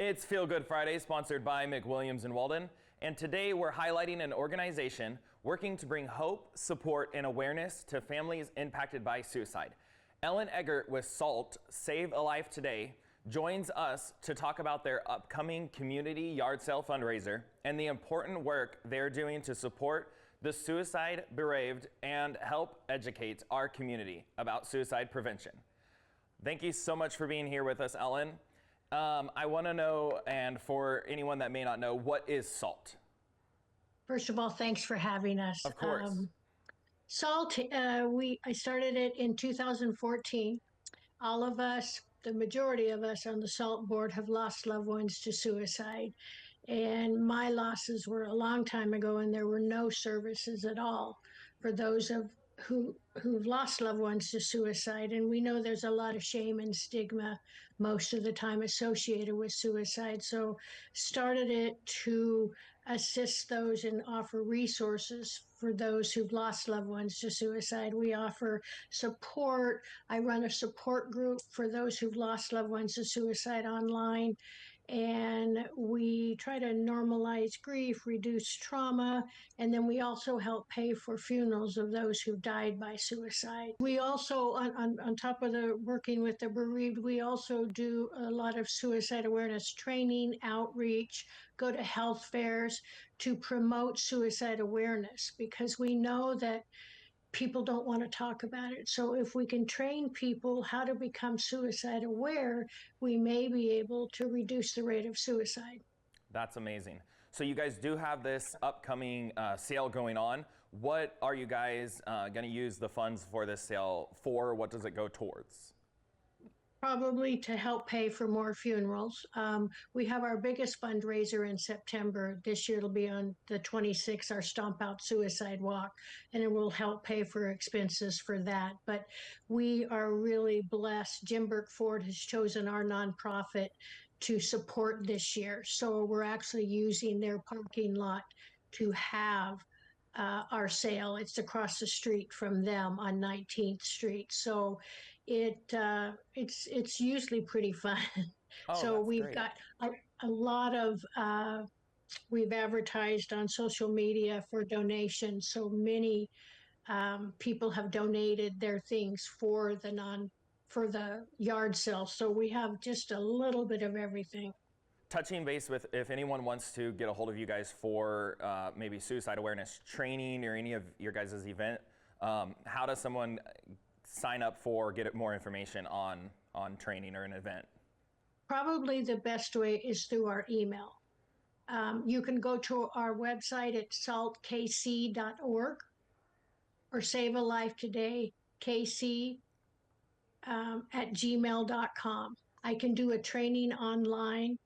It's Feel Good Friday, sponsored by McWilliams Walden, and today we're highlighting an organization working to bring hope, support, and awareness to families impacted by suicide. Ellen Eggert with SALT Save a Life Today joins us to talk about their upcoming community yard sale fundraiser and the important work they're doing to support the suicide bereaved and help educate our community about suicide prevention. Thank you so much for being here with us, Ellen. I want to know, and for anyone that may not know, what is SALT? First of all, thanks for having us. Of course. SALT, I started it in 2014. All of us, the majority of us on the SALT board, have lost loved ones to suicide. And my losses were a long time ago, and there were no services at all for those who've lost loved ones to suicide. And we know there's a lot of shame and stigma most of the time associated with suicide. So started it to assist those and offer resources for those who've lost loved ones to suicide. We offer support. I run a support group for those who've lost loved ones to suicide online. And we try to normalize grief, reduce trauma, and then we also help pay for funerals of those who died by suicide. We also, on top of the working with the bereaved, we also do a lot of suicide awareness training, outreach, go to health fairs to promote suicide awareness, because we know that people don't want to talk about it. So if we can train people how to become suicide aware, we may be able to reduce the rate of suicide. That's amazing. So you guys do have this upcoming sale going on. What are you guys going to use the funds for this sale for? What does it go towards? Probably to help pay for more funerals. We have our biggest fundraiser in September. This year it'll be on the 26th, our Stomp Out Suicide Walk, and it will help pay for expenses for that. But we are really blessed. Jim Burke Ford has chosen our nonprofit to support this year. So we're actually using their parking lot to have our sale. It's across the street from them on 19th Street. So it's usually pretty fun. Oh, so that's we've great. got a lot of, we've advertised on social media for donations. So many people have donated their things for the yard sale. So we have just a little bit of everything. Touching base with, if anyone wants to get a hold of you guys for maybe suicide awareness training or any of your guys' event, how does someone sign up for, get more information on training or an event? Probably the best way is through our email. You can go to our website at saltkc.org or Save a Life Today, KC at gmail.com. I can do a training online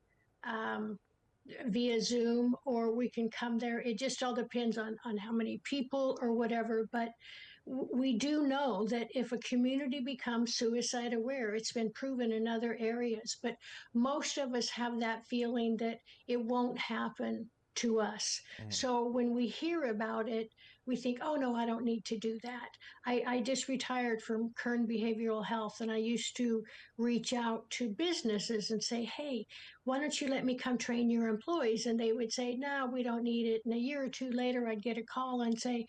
via Zoom, or we can come there. It just all depends on how many people or whatever. But we do know that if a community becomes suicide aware, it's been proven in other areas. But most of us have that feeling that it won't happen to us. So when we hear about it, we think, oh no, I don't need to do that. I just retired from Kern Behavioral Health, and I used to reach out to businesses and say, hey, why don't you let me come train your employees? And they would say, no, we don't need it. And a year or two later, I'd get a call and say,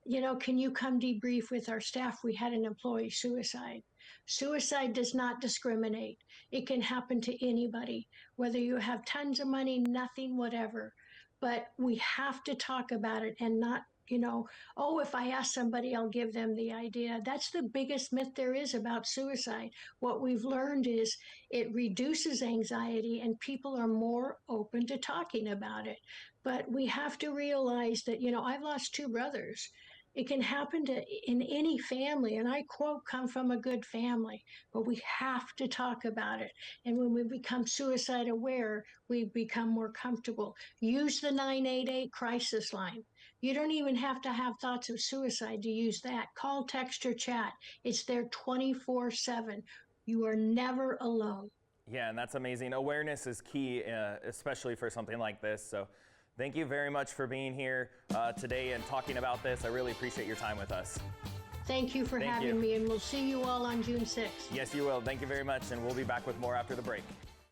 you know, can you come debrief with our staff? We had an employee suicide. Suicide does not discriminate. It can happen to anybody, whether you have tons of money, nothing, whatever. But we have to talk about it and not, you know, oh, if I ask somebody, I'll give them the idea. That's the biggest myth there is about suicide. What we've learned is it reduces anxiety and people are more open to talking about it. But we have to realize that, you know, I've lost two brothers. It can happen in any family, and I quote, come from a good family, but we have to talk about it. And when we become suicide aware, we become more comfortable. Use the 988 crisis line. You don't even have to have thoughts of suicide to use that. Call, text, or chat. It's there 24/7. You are never alone. Yeah, and that's amazing. Awareness is key, especially for something like this. So thank you very much for being here today and talking about this. I really appreciate your time with us. Thank you for having me, and we'll see you all on June 6th. Yes, you will. Thank you very much, and we'll be back with more after the break.